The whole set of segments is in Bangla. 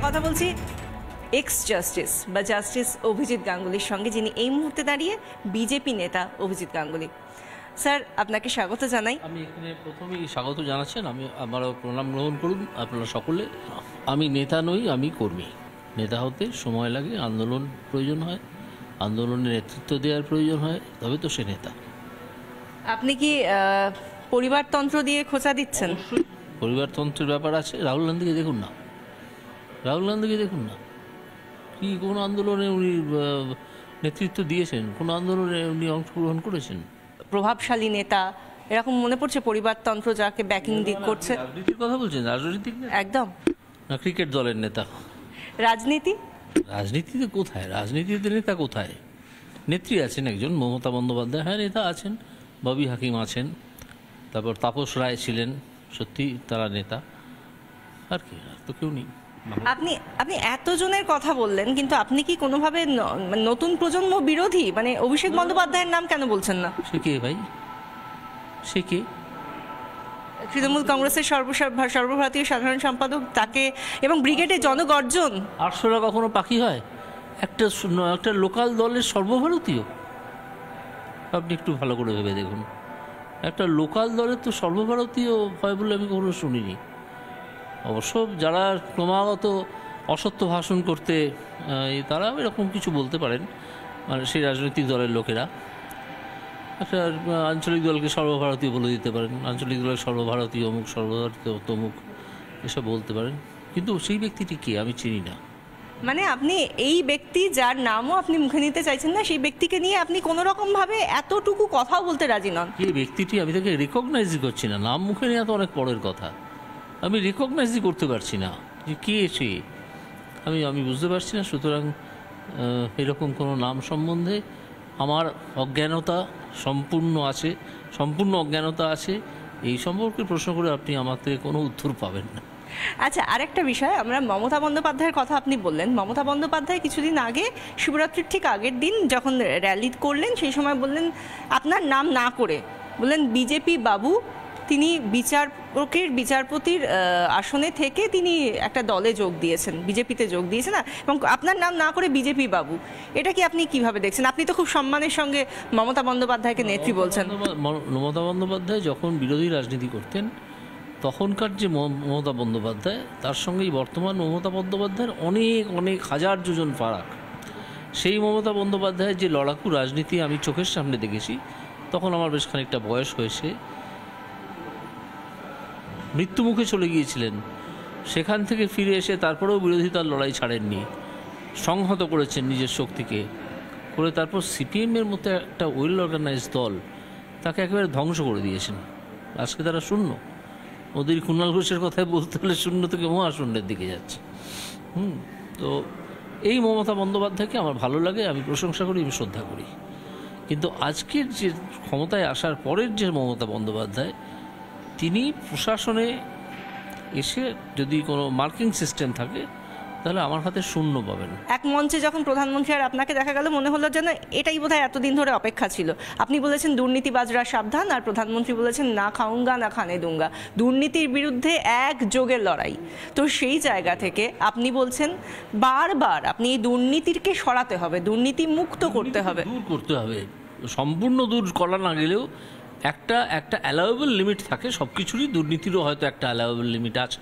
কথা বলছি এক্স জাস্টিস বা জাস্টিস অভিজিৎ গাঙ্গুলির সঙ্গে, যিনি এই মুহূর্তে দাঁড়িয়ে বিজেপি নেতা অভিজিৎ গাঙ্গুলি। স্যার, আপনাকে স্বাগত জানাই। আমি এখানে প্রথমেই স্বাগত জানাচ্ছেন, আমারও প্রণাম গ্রহণ করুন আপনারা সকলে। আমি নেতা নই, আমি কর্মী। নেতা হতে সময় লাগে, আন্দোলন প্রয়োজন হয়, আন্দোলনের নেতৃত্ব দেওয়ার প্রয়োজন হয়, তবে তো সে নেতা। আপনি কি পরিবারতন্ত্র দিয়ে খোঁচা দিচ্ছেন? পরিবারতন্ত্রের ব্যাপার আছে। রাহুল গান্ধীকে দেখুন না, রাহুল গান্ধীকে দেখুন না, কি কোন আন্দোলনে উনি নেতৃত্ব দিয়েছেন? কোন আন্দোলনে উনি অংশগ্রহণ করেছেন? প্রভাবশালী নেতা এরকম মনে পড়ছে পরিবারতন্ত্র যাকে ব্যাকিং করছে। রাজনীতির কথা বলছেন? রাজনৈতিক একদম না, ক্রিকেট দলের নেতা। রাজনীতি, রাজনীতিতে কোথায়? রাজনীতিতে নেতা কোথায়? নেত্রী আছেন একজন, মমতা বন্দ্যোপাধ্যায়। হ্যাঁ, নেতা আছেন, ববি হাকিম আছেন, তারপর তাপস রায় ছিলেন, সত্যি তারা নেতা। আর কি, আর তো কেউ নেই। আপনি আপনি এতজনের কথা বললেন, কিন্তু আপনি কি কোনোভাবে নতুন প্রজন্ম বিরোধী? মানে অভিষেক বন্দ্যোপাধ্যায়ের নাম কেন বলছেন না? সে কে ভাই? সে কে? তৃণমূল কংগ্রেসের সর্বভারতীয় সাধারণ সম্পাদক, তাকে এবং ব্রিগেডের জনগর্জন। 800টা কখনো পাখি হয়? একটা লোকাল দলের সর্বভারতীয়। আপনি একটু ভালো করে ভেবে দেখুন, একটা লোকাল দলের তো সর্বভারতীয় হয় বলে আমি কখনো শুনিনি। অবশ্য যারা ক্রমাগত অসত্য ভাষণ করতে তারা এরকম কিছু বলতে পারেন, মানে সেই রাজনৈতিক দলের লোকেরা একটা আঞ্চলিক দলকে সর্বভারতীয় বলে দিতে পারেন, আঞ্চলিক দলের সর্বভারতীয় অমুক, সর্বভারতীয় তমুক, এসব বলতে পারেন। কিন্তু সেই ব্যক্তিটি কে আমি চিনি না। মানে আপনি এই ব্যক্তি যার নামও আপনি মুখে নিতে চাইছেন না, সেই ব্যক্তিকে নিয়ে আপনি কোনো রকম ভাবে এতটুকু কথাও বলতে রাজি নন? এই ব্যক্তিটি আমি তাকে রিকগনাইজই করছি না। নাম মুখে নেওয়া তো অনেক পরের কথা, আমি রিকগনাইজই করতে পারছি না যে কে সে। আমি বুঝতে পারছি না। সুতরাং এরকম কোনো নাম সম্বন্ধে আমার অজ্ঞানতা সম্পূর্ণ অজ্ঞানতা আছে। এই সম্পর্কে প্রশ্ন করে আপনি আমার থেকে কোনো উত্তর পাবেন না। আচ্ছা, আরেকটা বিষয়, আমরা মমতা বন্দ্যোপাধ্যায়ের কথা আপনি বললেন। মমতা বন্দ্যোপাধ্যায় কিছুদিন আগে, শিবরাত্রির ঠিক আগের দিন যখন র্যালি করলেন, সেই সময় বললেন আপনার নাম না করে বললেন বিজেপি বাবু। তিনি বিচারপতির আসনে থেকে তিনি একটা দলে যোগ দিয়েছেন, বিজেপিতে যোগ দিয়েছেন না, এবং আপনার নাম না করে বিজেপি বাবু। এটা কি আপনি কিভাবে দেখছেন? আপনি তো খুব সম্মানের সঙ্গে মমতা বন্দ্যোপাধ্যায়কে নেত্রী বলছেন। মমতা বন্দ্যোপাধ্যায় যখন বিরোধী রাজনীতি করতেন, তখনকার যে মমতা বন্দ্যোপাধ্যায়, তার সঙ্গেই বর্তমান মমতা বন্দ্যোপাধ্যায়ের অনেক অনেক হাজার যোজন ফারাক। সেই মমতা বন্দ্যোপাধ্যায়ের যে লড়াকু রাজনীতি আমি চোখের সামনে দেখেছি, তখন আমার বেশ খানিকটা বয়স হয়েছে। মৃত্যুমুখে চলে গিয়েছিলেন, সেখান থেকে ফিরে এসে তারপরেও বিরোধিতার লড়াই ছাড়েননি, সংহত করেছেন নিজের শক্তিকে করে। তারপর সিপিএমের মতো একটা ওয়েল অর্গানাইজড দল, তাকে একেবারে ধ্বংস করে দিয়েছেন। আজকে তারা শূন্য। ওদের কুণাল ঘোষের কথায় বলতে হলে শূন্য থেকে মহাশূন্যের দিকে যাচ্ছে। তো এই মমতা বন্দ্যোপাধ্যায়কে আমার ভালো লাগে, আমি প্রশংসা করি, আমি শ্রদ্ধা করি। কিন্তু আজকের যে ক্ষমতায় আসার পরের যে মমতা বন্দ্যোপাধ্যায়, তিনি প্রশাসনে এসে যদি কোনো মার্কিং সিস্টেম থাকে, তাহলে আমার হাতে শূন্য পাবেন। এক মঞ্চে যখন প্রধানমন্ত্রী আর আপনাকে দেখা গেল, মনে হলো যেন এটাই বোধহয় এতদিন ধরে অপেক্ষা ছিল। আপনি বলেছেন দুর্নীতিবাজরা সাবধান, আর প্রধানমন্ত্রী বলেছেন না খাউঙ্গা না খানে দুঙ্গা, দুর্নীতির বিরুদ্ধে এক যোগের লড়াই। তো সেই জায়গা থেকে আপনি বলছেন বারবার আপনি এই দুর্নীতিকে সরাতে হবে, দুর্নীতি মুক্ত করতে হবে, দূর করতে হবে। সম্পূর্ণ দূর করা না গেলেও একটা অ্যালাউয়েবল লিমিট থাকে সব কিছুরই। দুর্নীতিরও হয়তো একটা অ্যালাউয়েবল লিমিট আছে।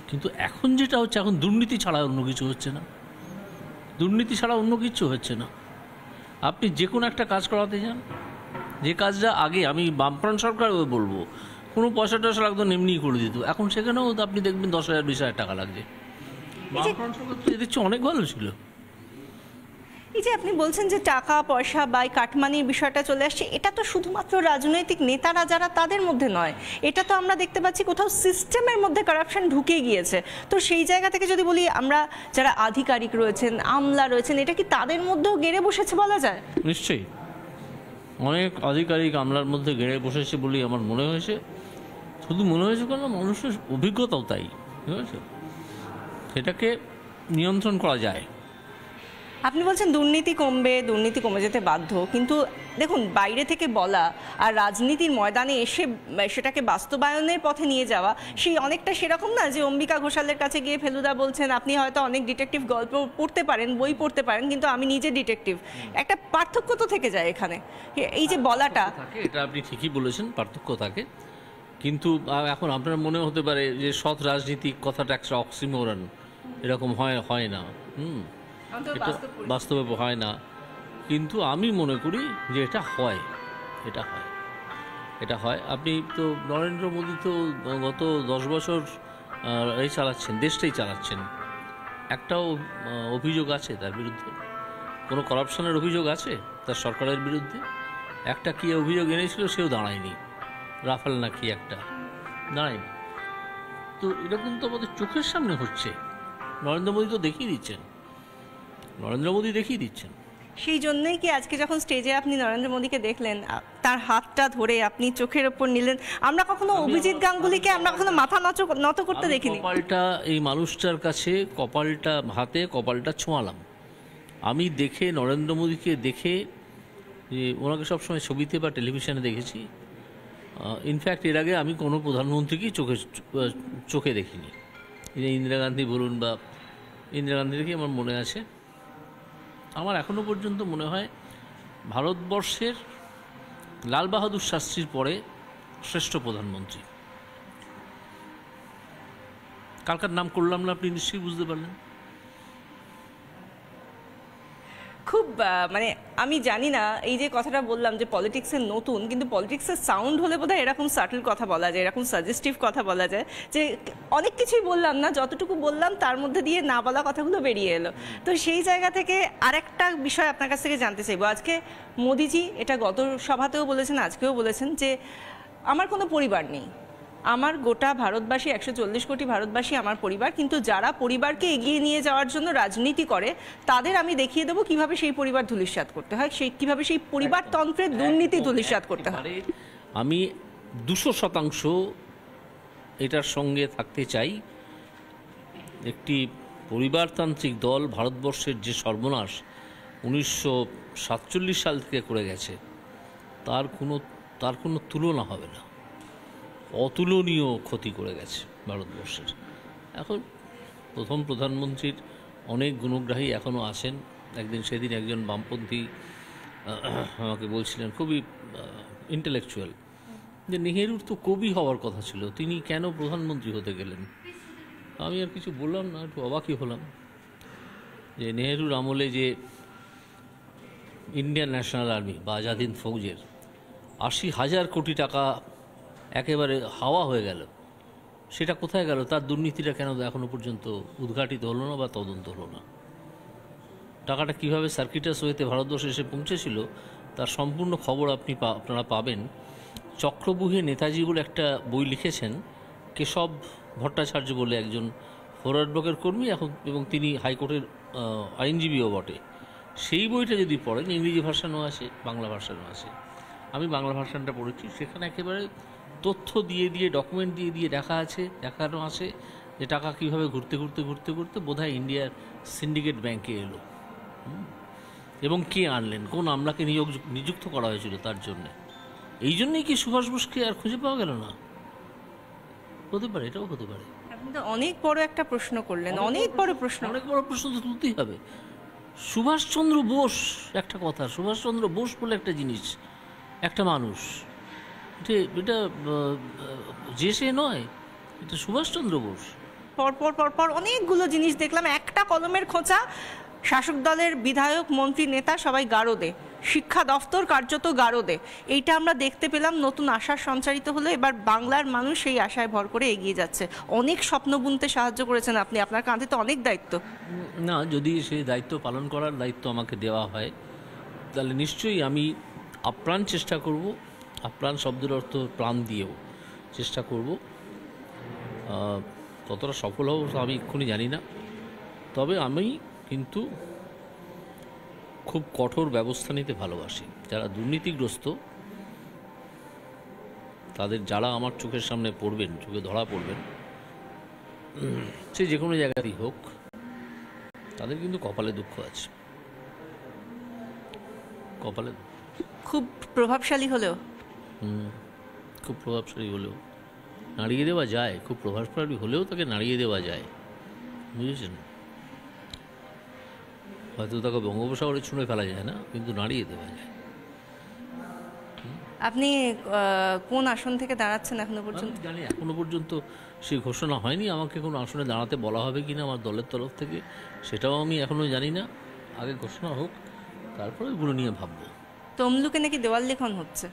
কিন্তু এখন যেটা হচ্ছে, এখন দুর্নীতি ছাড়া অন্য কিছু হচ্ছে না। দুর্নীতি ছাড়া অন্য কিছু হচ্ছে না। আপনি যে কোনো একটা কাজ করাতে যান, যে কাজটা আগে আমি বামফ্রন্ট সরকার বলবো কোনো পয়সা টয়সা লাগতো এমনিই করে দিত, এখন সেখানেও আপনি দেখবেন 10,000 20,000 টাকা লাগছে। বামফ্রন্ট সরকার তো এদের চেয়ে অনেক ভালো ছিল। এই যে আপনি বলছেন যে টাকা পয়সা বা কাটমানির বিষয়টা চলে আসছে, এটা তো শুধুমাত্র রাজনৈতিক নেতারা যারা তাদের মধ্যে নয়, এটা তো আমরা দেখতে পাচ্ছি কোথাও সিস্টেমের মধ্যে কারাপশন ঢুকে গিয়েছে। তো সেই জায়গা থেকে যদি বলি, আমরা যারা আধিকারিক রয়েছেন, আমলা রয়েছেন, এটা কি তাদের মধ্যেও গেড়ে বসেছে বলা যায়? নিশ্চয়ই অনেক আধিকারিক আমলার মধ্যে গেড়ে বসেছে বলেই আমার মনে হয়েছে। শুধু মনে হয়েছে কেন, মানুষের অভিজ্ঞতাও তাই। ঠিক আছে, সেটাকে নিয়ন্ত্রণ করা যায়। আপনি বলছেন দুর্নীতি কমবে, দুর্নীতি কমে যেতে বাধ্য, কিন্তু দেখুন, বাইরে থেকে বলা আর রাজনীতির ময়দানে এসে সেটাকে বাস্তবায়নের পথে নিয়ে যাওয়া সেই অনেকটা সেরকম না যে অম্বিকা ঘোষালের কাছে গিয়ে ফেলুদা বলছেন আপনি হয়তো অনেক ডিটেকটিভ গল্প পড়তে পারেন, বই পড়তে পারেন, কিন্তু আমি নিজে ডিটেকটিভ। একটা পার্থক্য তো থেকে যায় এখানে, এই যে বলাটা। এটা আপনি ঠিকই বলেছেন, পার্থক্য থাকে। কিন্তু এখন আপনার মনে হতে পারে যে সৎ রাজনীতিক কথাটা একটা অক্সিমোরন, এরকম হয় না। এটা বাস্তবে হয় না, কিন্তু আমি মনে করি যে এটা হয়। আপনি তো নরেন্দ্র মোদী তো গত 10 বছর এই চালাচ্ছেন, দেশটাই চালাচ্ছেন। একটাও অভিযোগ আছে তার বিরুদ্ধে? কোনো করাপশনের অভিযোগ আছে তার সরকারের বিরুদ্ধে? একটা কি অভিযোগ এনেছিল, সেও দাঁড়ায়নি। রাফেল না কি একটা, দাঁড়ায়নি। তো এরকম তো আমাদের চোখের সামনে হচ্ছে। নরেন্দ্র মোদী তো দেখিয়ে দিচ্ছেন। সেই জন্যই কি আজকে যখন স্টেজে আপনি নরেন্দ্র মোদীকে দেখলেন, তার হাতটা ধরে আপনি চোখের ওপর নিলেন? আমরা কখনো অভিজিৎ গাঙ্গুলিকে আমরা কখনো মাথা নত করতে দেখিনি। কপালটা এই মানুষটার কাছে, কপালটা ছোঁয়ালাম। আমি দেখে, নরেন্দ্র মোদীকে দেখে, যে ওনাকে সবসময় ছবিতে বা টেলিভিশনে দেখেছি। ইনফ্যাক্ট এর আগে আমি কোনো প্রধানমন্ত্রীকেই চোখে দেখিনি। ইন্দিরা গান্ধী বলুন, বা ইন্দিরা গান্ধী দেখে আমার মনে আছে, আমার এখনও পর্যন্ত মনে হয় ভারতবর্ষের লাল বাহাদুর শাস্ত্রীর পরে শ্রেষ্ঠ প্রধানমন্ত্রী। কালকার নাম করলাম না, আপনি নিশ্চয়ই বুঝতে পারলেন। খুব মানে আমি জানি না, এই যে কথাটা বললাম যে পলিটিক্সের নতুন, কিন্তু পলিটিক্সের সাউন্ড হলে বোধহয় এরকম সাটল কথা বলা যায়, এরকম সাজেস্টিভ কথা বলা যায়, যে অনেক কিছুই বললাম না, যতটুকু বললাম তার মধ্যে দিয়ে না বলা কথাগুলো বেরিয়ে এলো। তো সেই জায়গা থেকে আরেকটা বিষয় আপনার কাছ থেকে জানতে চাইবো। আজকে মোদিজি এটা গত সভাতেও বলেছেন, আজকেও বলেছেন যে আমার কোনো পরিবার নেই, আমার গোটা ভারতবাসী, 140 কোটি ভারতবাসী আমার পরিবার, কিন্তু যারা পরিবারকে এগিয়ে নিয়ে যাওয়ার জন্য রাজনীতি করে তাদের আমি দেখিয়ে দেবো কিভাবে সেই পরিবার ধূলিসাৎ করতে হয়, কিভাবে সেই পরিবারতন্ত্রের দুর্নীতি ধূলিসাৎ করতে হয়। আমি 200% এটার সঙ্গে থাকতে চাই। একটি পরিবারতান্ত্রিক দল ভারতবর্ষের যে সর্বনাশ 1947 সাল থেকে করে গেছে, তার কোনো তুলনা হবে না। অতুলনীয় ক্ষতি করে গেছে ভারতবর্ষের। এখন প্রথম প্রধানমন্ত্রীর অনেক গুণগ্রাহী এখনও আছেন। সেদিন একজন বামপন্থী আমাকে বলছিলেন, খুবই ইন্টেলেকচুয়াল, যে নেহেরুর তো কবি হওয়ার কথা ছিল, তিনি কেন প্রধানমন্ত্রী হতে গেলেন? আমি আর কিছু বললাম না, একটু অবাকই হলাম যে নেহেরুর আমলে যে ইন্ডিয়ান ন্যাশনাল আর্মি বা আজাদ হিন্দ ফৌজের 80,000 কোটি টাকা একেবারে হাওয়া হয়ে গেল, সেটা কোথায় গেল? তার দুর্নীতিটা কেন এখনো পর্যন্ত উদ্ঘাটিত হলো না বা তদন্ত হলো না? টাকাটা কিভাবে সার্কিটাস ওয়েতে ভারতবর্ষে এসে পৌঁছেছিল তার সম্পূর্ণ খবর আপনারা পাবেন। চক্রবুহে নেতাজি বলে একটা বই লিখেছেন কেশব ভট্টাচার্য বলে একজন ফরওয়ার্ড ব্লকের কর্মী এখন, এবং তিনি হাইকোর্টের আইনজীবীও বটে। সেই বইটা যদি পড়েন, ইংরেজি ভার্সানও আছে, বাংলা ভার্সানও আছে। আমি বাংলা ভার্সানটা পড়েছি। সেখানে একেবারে তথ্য দিয়ে ডকুমেন্ট দিয়ে দেখানো আছে যে টাকা কীভাবে ঘুরতে বোধহয় ইন্ডিয়ার সিন্ডিকেট ব্যাংকে এলো, এবং কে আনলেন, কোন আমলাকে নিযুক্ত করা হয়েছিল তার জন্যে। এই জন্যই কি সুভাষ বোসকে আর খুঁজে পাওয়া গেল না? হতে পারে, এটাও হতে পারে। আপনি তো অনেক বড় একটা প্রশ্ন করলেন, অনেক বড় প্রশ্ন তো তুলতেই হবে। সুভাষচন্দ্র বোস, একটা কথা, সুভাষচন্দ্র বোস বলে একটা জিনিস, একটা মানুষ, এটা যে সে নয়, এটা সুভাষচন্দ্র বোস। পরপর অনেকগুলো জিনিস দেখলাম, একটা কলমের খোঁচা, শাসক দলের বিধায়ক, মন্ত্রী, নেতা সবাই গারদে, শিক্ষা দফতর কার্যত গারদে। এইটা আমরা দেখতে পেলাম, নতুন আশার সঞ্চারিত হলো। এবার বাংলার মানুষ সেই আশায় ভর করে এগিয়ে যাচ্ছে। অনেক স্বপ্ন বুনতে সাহায্য করেছেন আপনি, আপনার কাঁধে তো অনেক দায়িত্ব। না, যদি সেই দায়িত্ব পালন করার দায়িত্ব আমাকে দেওয়া হয়, তাহলে নিশ্চয়ই আমি আপ্রাণ চেষ্টা করব। আপ্রাণ শব্দের অর্থ প্রাণ দিয়েও চেষ্টা করব। কতটা সফল হব আমি এক্ষুনি জানি না, তবে আমি কিন্তু খুব কঠোর ব্যবস্থা নিতে ভালোবাসি। যারা দুর্নীতিগ্রস্ত, তাদের যারা আমার চোখের সামনে পড়বেন, চোখে ধরা পড়বেন, সে যে কোনো জায়গাতেই হোক, তাদের কিন্তু কপালে দুঃখ আছে, কপালে। খুব প্রভাবশালী হলেও খুব প্রভাবশালী হলেও নাড়িয়ে দেওয়া যায়, খুব প্রভাবশালী হলেও তাকে নাড়িয়ে দেওয়া যায়, বুঝেছেন? হয়তো তাকে বঙ্গোপসাগরে ছুঁড়ে ফেলা যায় না, কিন্তু নাড়িয়ে দেওয়া যায়। আপনি কোন আসন থেকে দাঁড়াচ্ছেন এখনো পর্যন্ত? জানি এখনো পর্যন্ত সেই ঘোষণা হয়নি, আমাকে কোনো আসনে দাঁড়াতে বলা হবে কিনা আমার দলের তরফ থেকে, সেটাও আমি এখনও জানি না। আগে ঘোষণা হোক, তারপরে ওগুলো নিয়ে ভাববো। তমলুকে নাকি দেওয়াল লেখন হচ্ছে।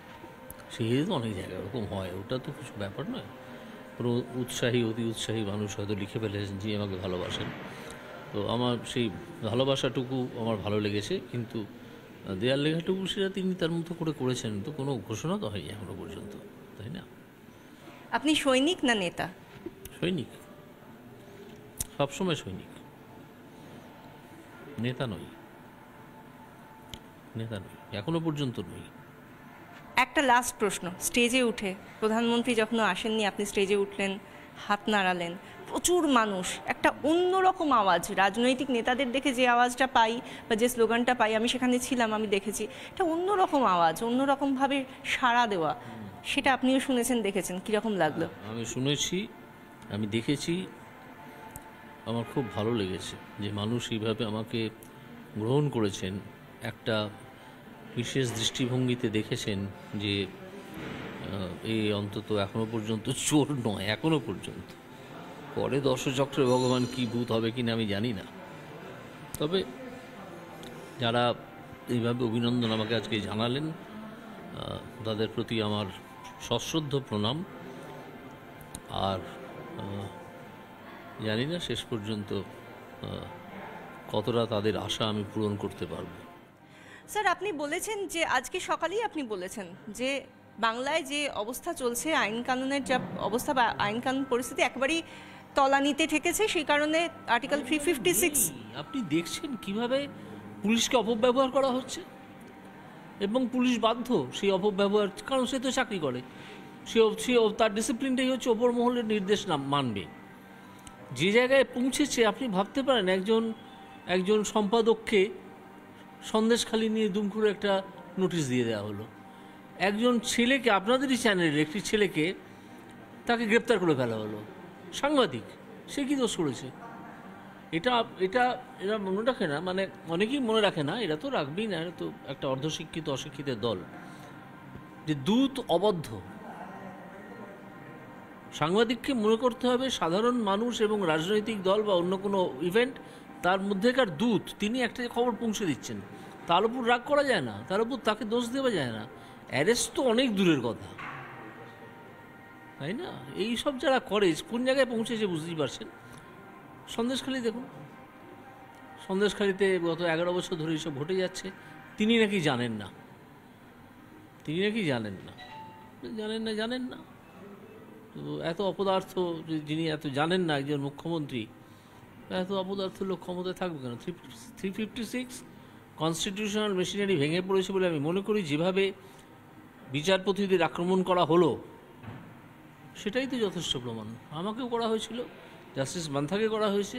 সেই তো অনেক জায়গায় ওরকম হয়, ওটা তো কিছু ব্যাপার নয়। কোনো উৎসাহী অতি উৎসাহী মানুষ হয়তো লিখে ফেলেছেন যে আমাকে ভালোবাসেন, তো আমার সেই ভালোবাসাটুকু আমার ভালো লেগেছে, কিন্তু দেয়াল লেখাটুকু সেটা তিনি তার মতো করে করেছেন, তো কোনো ঘোষণা তো হয়নি এখনো পর্যন্ত, তাই না? আপনি সৈনিক না নেতা? সৈনিক, সবসময় সৈনিক, নেতা নই, নেতা নই, এখনো পর্যন্ত নই। একটা লাস্ট প্রশ্ন, স্টেজে উঠে প্রধানমন্ত্রী যখন আসেননি আপনি স্টেজে উঠলেন, হাত নাড়ালেন, প্রচুর মানুষ, একটা অন্যরকম আওয়াজ, রাজনৈতিক নেতাদের দেখে যে আওয়াজটা পাই বা যে স্লোগানটা পাই, আমি সেখানে ছিলাম, আমি দেখেছি একটা অন্যরকম আওয়াজ, অন্যরকমভাবে সাড়া দেওয়া, সেটা আপনিও শুনেছেন, দেখেছেন, কীরকম লাগলো? আমি শুনেছি, আমি দেখেছি, আমার খুব ভালো লেগেছে যে মানুষ এইভাবে আমাকে গ্রহণ করেছেন, একটা বিশেষ দৃষ্টিভঙ্গিতে দেখেছেন যে এই অন্তত এখনো পর্যন্ত চোর নয়, এখনো পর্যন্ত। পরে দর্শচক্রে ভগবান কি ভূত হবে কিনা আমি জানি না, তবে যারা এইভাবে অভিনন্দন আমাকে আজকে জানালেন তাদের প্রতি আমার সশ্রদ্ধ প্রণাম। আর জানি না শেষ পর্যন্ত কতটা তাদের আশা আমি পূরণ করতে পারবো। স্যার, আপনি বলেছেন যে আজকে সকালেই আপনি বলেছেন যে বাংলায় যে অবস্থা চলছে, আইন কানুনের যা অবস্থা বা আইন কানুন পরিস্থিতি একেবারেই তলানিতে ঠেকেছে, সেই কারণে আর্টিকেল 356। আপনি দেখছেন কিভাবে পুলিশকে অপব্যবহার করা হচ্ছে, এবং পুলিশ বাধ্য সেই অপব্যবহার, কারণ সে তো চাকরি করে, সে তার ডিসিপ্লিনটাই হচ্ছে ওপর মহলের নির্দেশ না মানবে। যে জায়গায় পৌঁছেছে আপনি ভাবতে পারেন, একজন সম্পাদককে সন্দেশখালি নিয়ে দুম করে একটা নোটিশ দিয়ে দেওয়া হলো, একজন ছেলেকে, আপনাদেরই চ্যানেলের একটি ছেলেকে তাকে গ্রেপ্তার করে ফেলা হলো, সাংবাদিক, সে কি দোষ করেছে? এটা এটা এরা মনে রাখে না, মানে অনেকেই মনে রাখে না, এরা তো রাখবেই না, এরা তো একটা অর্ধশিক্ষিত অশিক্ষিতের দল, যে দূত অবদ্ধ। সাংবাদিককে মনে করতে হবে সাধারণ মানুষ এবং রাজনৈতিক দল বা অন্য কোনো ইভেন্ট, তার মধ্যেকার দূত, তিনি একটা খবর পৌঁছে দিচ্ছেন, তার উপর রাগ করা যায় না, তার উপর তাকে দোষ দেওয়া যায় না। অ্যারেস্ট তো অনেক দূরের কথা, তাই না? এই সব যারা করে কোন জায়গায় পৌঁছেছে বুঝতেই পারছেন। সন্দেশখালি দেখুন, সন্দেশখালিতে গত 11 বছর ধরে এইসব ঘটে যাচ্ছে, তিনি নাকি জানেন না, তিনি নাকি জানেন না, জানেন না। তো এত অপদার্থ যিনি এত জানেন না, একজন মুখ্যমন্ত্রী, এত অপদার্থ লোক ক্ষমতায় থাকবে কেন? 356 কনস্টিটিউশনাল মেশিনারি ভেঙে পড়েছে বলে আমি মনে করি। যেভাবে বিচারপতিদের আক্রমণ করা হলো সেটাই তো যথেষ্ট প্রমাণ। আমাকেও করা হয়েছিল, জাস্টিস মান্থাকে করা হয়েছে,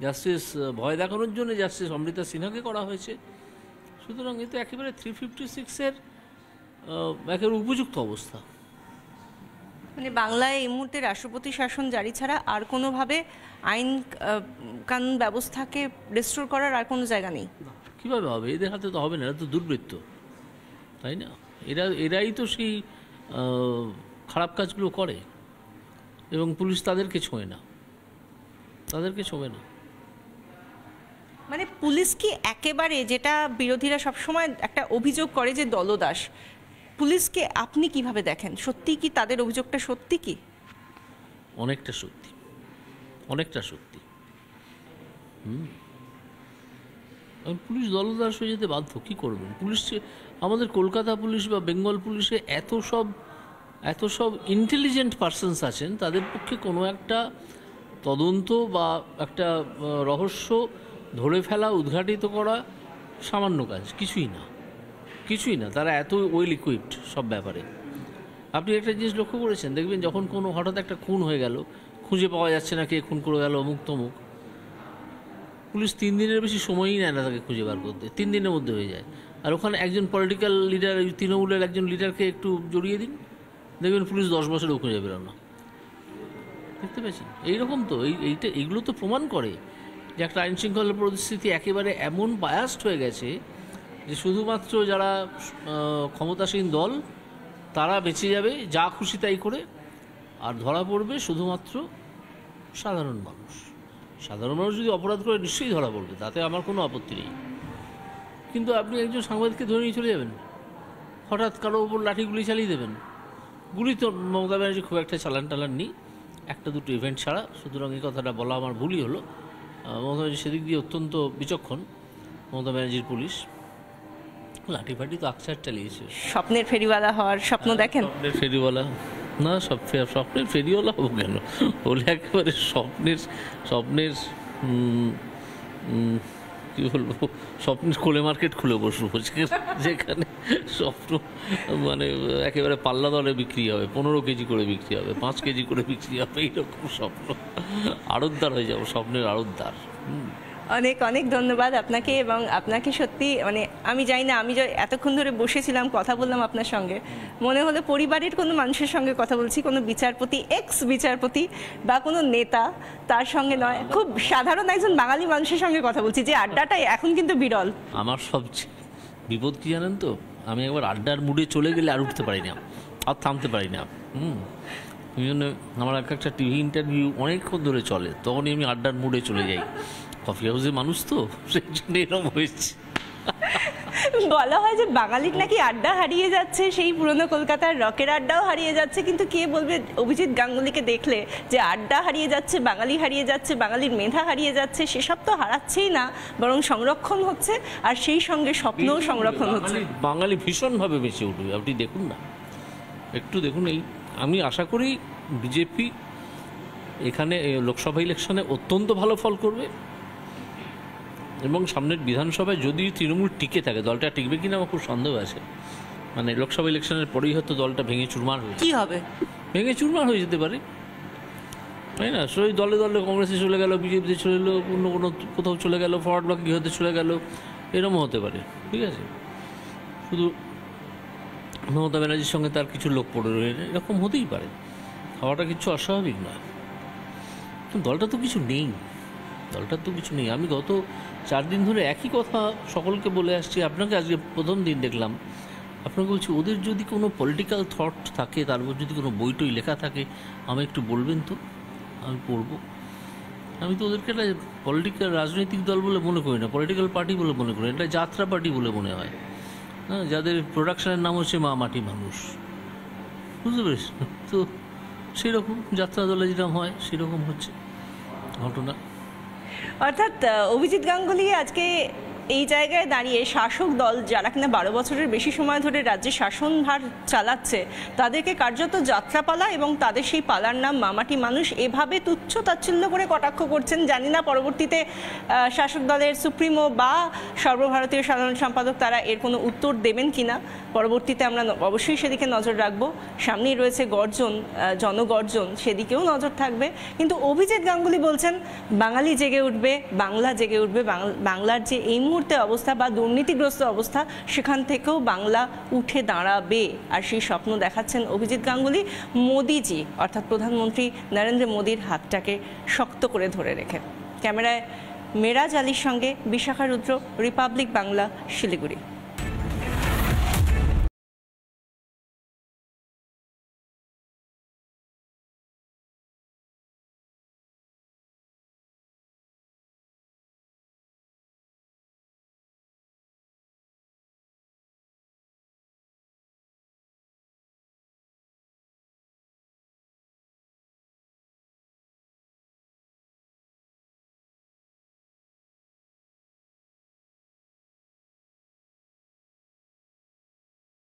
জাস্টিস ভয় দেখানোর জন্য জাস্টিস অমৃতা সিনহাকে করা হয়েছে। সুতরাং এ তো একেবারে 356-এর একেবারে উপযুক্ত অবস্থা। মানে বাংলায় এই মুহূর্তে রাষ্ট্রপতি শাসন জারি ছাড়া আর কোনোভাবে আইন কানুন ব্যবস্থাকে রেস্টোর করার আর কোনো জায়গা নেই। কীভাবে হবে? এদের হাতে তো হবে না, এরা তো দুর্বৃত্ত, তাই না? এরাই তো সেই খারাপ কাজগুলো করে, এবং পুলিশ তাদেরকে ছোঁয় না। মানে পুলিশ কি একেবারে, যেটা বিরোধীরা সবসময় একটা অভিযোগ করে যে দলদাস, পুলিশকে আপনি কিভাবে দেখেন? সত্যি কি তাদের অভিযোগটা সত্যি? কি অনেকটা সত্যি। পুলিশ দলদাস হয়ে যেতে বাধ্য, কী করবেন? পুলিশ, আমাদের কলকাতা পুলিশ বা বেঙ্গল পুলিশে এত সব ইন্টেলিজেন্ট পারসনস আছেন, তাদের পক্ষে কোনো একটা তদন্ত বা একটা রহস্য ধরে ফেলা, উদ্ঘাটিত করা সামান্য কাজ, কিছুই না। তারা এত ওয়েল ইকুইপড সব ব্যাপারে। আপনি একটা জিনিস লক্ষ্য করেছেন, দেখবেন যখন কোনো হঠাৎ একটা খুন হয়ে গেল, খুঁজে পাওয়া যাচ্ছে না কে খুন করে গেল, অমুক তমুক, পুলিশ 3 দিনের বেশি সময়ই নেয় না তাকে খুঁজে বার করতে, 3 দিনের মধ্যে হয়ে যায়। আর ওখানে একজন পলিটিক্যাল লিডার, তৃণমূলের একজন লিডারকে একটু জড়িয়ে দিন, দেখবেন পুলিশ 10 বছরে খুঁজে বেরোনো। দেখতে পেয়েছেন? এইরকম তো এইগুলো তো প্রমাণ করে যে একটা আইন শৃঙ্খলা পরিস্থিতি একেবারে এমন বায়াসড হয়ে গেছে যে শুধুমাত্র যারা ক্ষমতাসীন দল তারা বেঁচে যাবে যা খুশি তাই করে, আর ধরা পড়বে শুধুমাত্র সাধারণ মানুষ। সাধারণ মানুষ যদি অপরাধ করে নিশ্চয়ই ধরা পড়বে, তাতে আমার কোনো আপত্তি নেই। কিন্তু আপনি একজন সাংবাদিককে ধরে নিয়ে চলে যাবেন, হঠাৎ কারো ওপর লাঠি গুলি চালিয়ে দেবেন। গুলি তো মমতা ব্যানার্জি খুব একটা চালান নেই, একটা দুটো ইভেন্ট ছাড়া। সুতরাং এই কথাটা বলা আমার ভুলই হলো। মমতা ব্যানার্জি সেদিক দিয়ে অত্যন্ত বিচক্ষণ, মমতা ব্যানার্জির পুলিশ। লাঠি ফাটি তো আকছার চালিয়েছে। স্বপ্নের ফেরিওয়ালা হওয়ার স্বপ্ন দেখেন? স্বপ্নের ফেরিওয়ালা না, স্বপ্নের ফেরিওয়ালা হবো কেন? বলে একেবারে স্বপ্নের কী বলবো, স্বপ্নের কোলে মার্কেট খুলে বসবো, যেখানে স্বপ্ন মানে একেবারে পাল্লা দরে বিক্রি হবে, 15 কেজি করে বিক্রি হবে, 5 কেজি করে বিক্রি হবে, এইরকম স্বপ্ন। আড়তদার হয়ে যাবো, স্বপ্নের আড়তদার। অনেক অনেক ধন্যবাদ আপনাকে। এবং আপনাকে সত্যি মানে আমি জানি না, আমি এতক্ষণ ধরে বসেছিলাম, কথা বললাম আপনার সঙ্গে, মনে হলো পরিবারের কোনো মানুষের সঙ্গে কথা বলছি, কোনো বিচারপতি, এক্স বিচারপতি বা কোনো নেতা তার সঙ্গে নয়, খুব সাধারণ একজন বাঙালি মানুষের সঙ্গে কথা বলছি, যে আড্ডাটাই এখন কিন্তু বিরল। আমার সবচেয়ে বিপদ কি জানেন তো, আমি একবার আড্ডার মুডে চলে গেলে আর উঠতে পারি না, আর থামতে পারি না। এই জন্য আমার একটা টিভি ইন্টারভিউ অনেকক্ষণ ধরে চলে, তখনই আমি আড্ডার মুডে চলে যাই। কফি হাউসের মানুষ তো, সেই জন্য এরকম হয়েছে। বলা হয় যে বাঙালির নাকি আড্ডা হারিয়ে যাচ্ছে, সেই পুরনো কলকাতার রকের আড্ডাও হারিয়ে যাচ্ছে, কিন্তু কে বলবে অভিজিৎ গাঙ্গুলিকে দেখলে যে আড্ডা হারিয়ে যাচ্ছে, বাঙালি হারিয়ে যাচ্ছে, বাঙালির মেধা হারিয়ে যাচ্ছে? সেসব তো হারাচ্ছেই না, বরং সংরক্ষণ হচ্ছে, আর সেই সঙ্গে স্বপ্নও সংরক্ষণ হচ্ছে। বাঙালি ভীষণভাবে বেঁচে উঠবে, আপনি দেখুন না, একটু দেখুন। আমি আশা করি বিজেপি এখানে লোকসভা ইলেকশনে অত্যন্ত ভালো ফল করবে, এবং সামনের বিধানসভায় যদি তৃণমূল টিকে থাকে, দলটা টিকবে কিনা আমার খুব সন্দেহ আছে। মানে লোকসভা ইলেকশনের পরেই হয়তো দলটা ভেঙে চুরমার হয়ে, কি হবে, ভেঙে চুরমার হয়ে যেতে পারে, তাই না? সেই দলে দলে কংগ্রেসে চলে গেল, বিজেপিতে চলে এলো, অন্য কোনো কোথাও চলে গেল, ফরওয়ার্ড ব্লক হতে চলে গেল, এরকমও হতে পারে। ঠিক আছে, শুধু মমতা ব্যানার্জির সঙ্গে তার কিছু লোক পড়ে রয়েছে, এরকম হতেই পারে, হওয়াটা কিছু অস্বাভাবিক নয়। দলটা তো কিছু নেই, দলটার তো কিছু নেই। আমি গত 4 দিন ধরে একই কথা সকলকে বলে আসছি, আপনাকে আজকে প্রথম দিন দেখলাম, আপনাকে বলছি ওদের যদি কোনো পলিটিক্যাল থট থাকে, তারপর যদি কোনো বইটই লেখা থাকে, আমি একটু বলবেন তো, আমি পড়ব। আমি তো ওদেরকে একটা পলিটিক্যাল রাজনৈতিক দল বলে মনে করি না, পলিটিক্যাল পার্টি বলে মনে করি, এটা যাত্রা পার্টি বলে মনে হয়। হ্যাঁ, যাদের প্রোডাকশনের নাম হচ্ছে মা মাটি মানুষ, বুঝতে পেরেছেন তো? সেরকম যাত্রা দলে যেরকম হয় সেরকম হচ্ছে ঘটনা। অর্থাৎ অভিজিৎ গাঙ্গুলি আজকে এই জায়গায় দাঁড়িয়ে শাসক দল, যারা কিনা 12 বছরের বেশি সময় ধরে রাজ্যে শাসনভার চালাচ্ছে, তাদেরকে কার্যত যাত্রাপালা এবং তাদের সেই পালার নাম মামাটি মানুষ এভাবে তুচ্ছ তাচ্ছিল্য করে কটাক্ষ করছেন। জানি না পরবর্তীতে শাসক দলের সুপ্রিমো বা সর্বভারতীয় সাধারণ সম্পাদক তারা এর কোনো উত্তর দেবেন কিনা, পরবর্তীতে আমরা অবশ্যই সেদিকে নজর রাখবো। সামনেই রয়েছে গর্জন, জনগর্জন, সেদিকেও নজর থাকবে। কিন্তু অভিজিৎ গাঙ্গুলি বলছেন বাঙালি জেগে উঠবে, বাংলা জেগে উঠবে, বাংলার যে এই মুহূর্তে অবস্থা বা দুর্নীতিগ্রস্ত অবস্থা, সেখান থেকেও বাংলা উঠে দাঁড়াবে। আর সেই স্বপ্ন দেখাচ্ছেন অভিজিৎ গাঙ্গুলি মোদিজি, অর্থাৎ প্রধানমন্ত্রী নরেন্দ্র মোদীর হাতটাকে শক্ত করে ধরে রেখে। ক্যামেরায় মেরাজ আলীর সঙ্গে বিশাখা রুদ্র, রিপাবলিক বাংলা, শিলিগুড়ি।